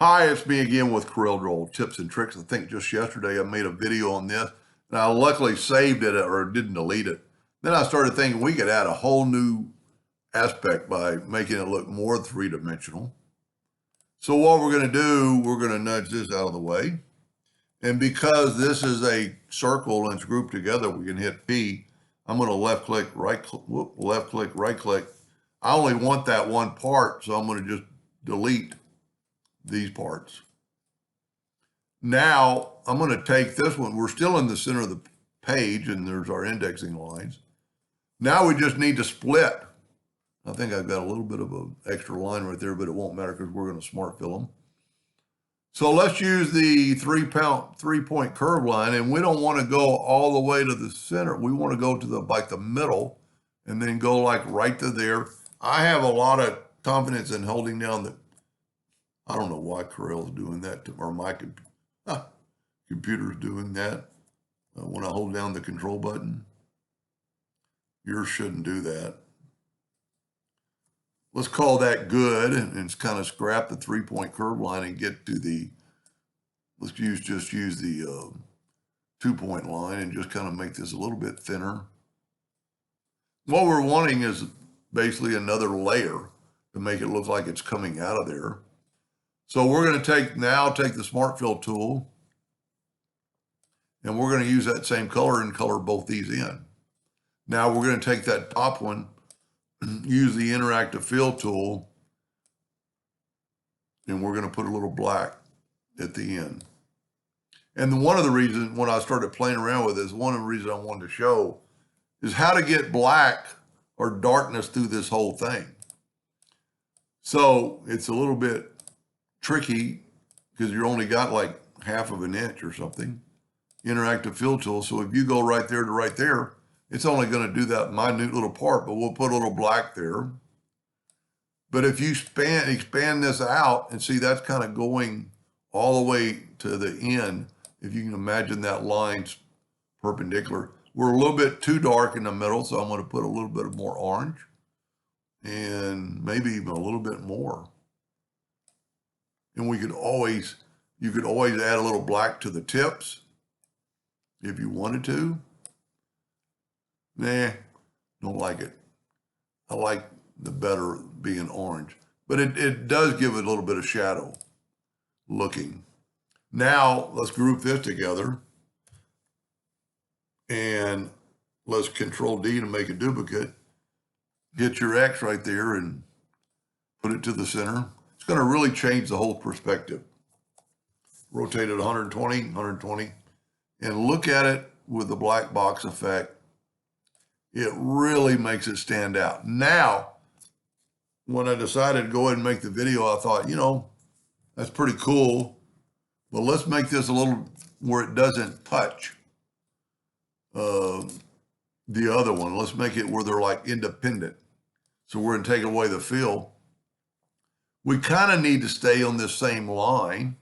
Hi, it's me again with Corel tips and tricks. I think just yesterday I made a video on this and I luckily saved it or didn't delete it. Then I started thinking we could add a whole new aspect by making it look more three-dimensional. So what we're going to do, we're going to nudge this out of the way. And because this is a circle and it's grouped together, we can hit P. I'm going to left click, right click. I only want that one part, so I'm going to just delete these parts. Now I'm going to take this one. We're still in the center of the page and there's our indexing lines. Now we just need to split. I think I've got a little bit of an extra line right there, but it won't matter because we're going to smart fill them. So let's use the 3-point curve line, and we don't want to go all the way to the center. We want to go to the middle and then go like right to there. I have a lot of confidence in holding down the, I don't know why Corel is doing that, or my computer's doing that. When I hold down the control button, yours shouldn't do that. Let's call that good and kind of scrap the 3-point curve line and get to the, let's just use the 2-point line and just kind of make this a little bit thinner. What we're wanting is basically another layer to make it look like it's coming out of there. So we're going to take the Smart Fill tool, and we're going to use that same color and color both these in. Now we're going to take that top one, use the Interactive Fill tool, and we're going to put a little black at the end. And one of the reasons when I started playing around with this, one of the reasons I wanted to show is how to get black or darkness through this whole thing. So it's a little bit tricky because you only got like half of an inch or something. Interactive Fill tool. So if you go right there to right there, it's only going to do that minute little part, but we'll put a little black there. But if you expand this out and see that's kind of going all the way to the end, if you can imagine that line's perpendicular. We're a little bit too dark in the middle, so I'm going to put a little bit more orange and maybe even a little bit more. And you could always add a little black to the tips if you wanted to. Nah, don't like it. I like the better being orange, but it does give it a little bit of shadow looking. Now let's group this together and let's Control D to make a duplicate. Hit your X right there and put it to the center. It's going to really change the whole perspective. Rotate it 120, and look at it with the black box effect. It really makes it stand out. Now, when I decided to go ahead and make the video, I thought, that's pretty cool, but let's make this a little where it doesn't touch the other one. Let's make it where they're like independent. So we're going to take away the fill. We kind of need to stay on this same line.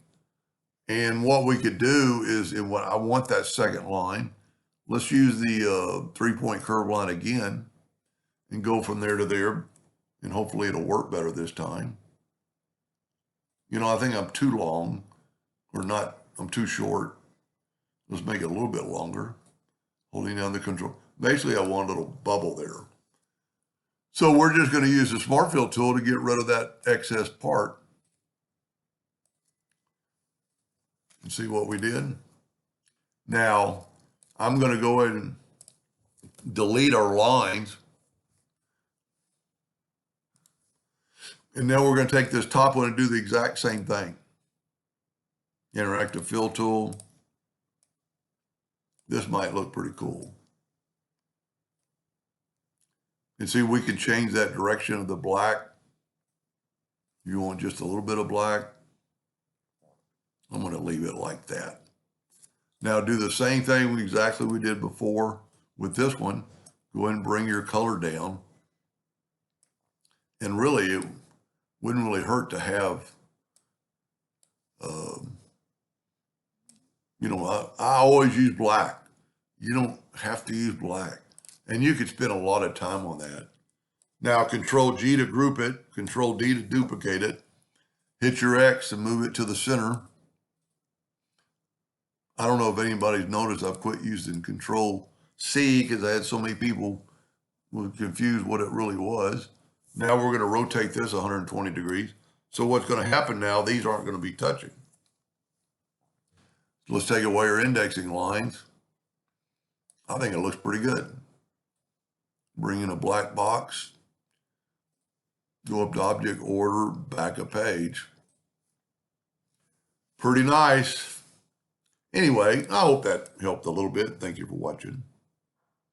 And what we could do is, I want that second line. Let's use the 3-point curve line again and go from there to there. And hopefully it'll work better this time. I think I'm too long or not, I'm too short. Let's make it a little bit longer, holding down the control. Basically, I want a little bubble there. So we're just going to use the Smart Fill tool to get rid of that excess part. And see what we did? Now, I'm going to go ahead and delete our lines. And now we're going to take this top one and do the exact same thing. Interactive Fill tool. This might look pretty cool. And see, we can change that direction of the black. You want just a little bit of black. I'm going to leave it like that. Now do the same thing exactly we did before with this one. Go ahead and bring your color down. And really, it wouldn't really hurt to have, I always use black. You don't have to use black. And you could spend a lot of time on that. Now, Control G to group it, Control D to duplicate it. hit your X and move it to the center. I don't know if anybody's noticed I've quit using Control C because I had so many people were confused what it really was. Now we're going to rotate this 120 degrees. So what's going to happen now, these aren't going to be touching. So let's take away our indexing lines. I think it looks pretty good. Bring in a black box, go up to object order, back a page. Pretty nice. Anyway, I hope that helped a little bit. Thank you for watching.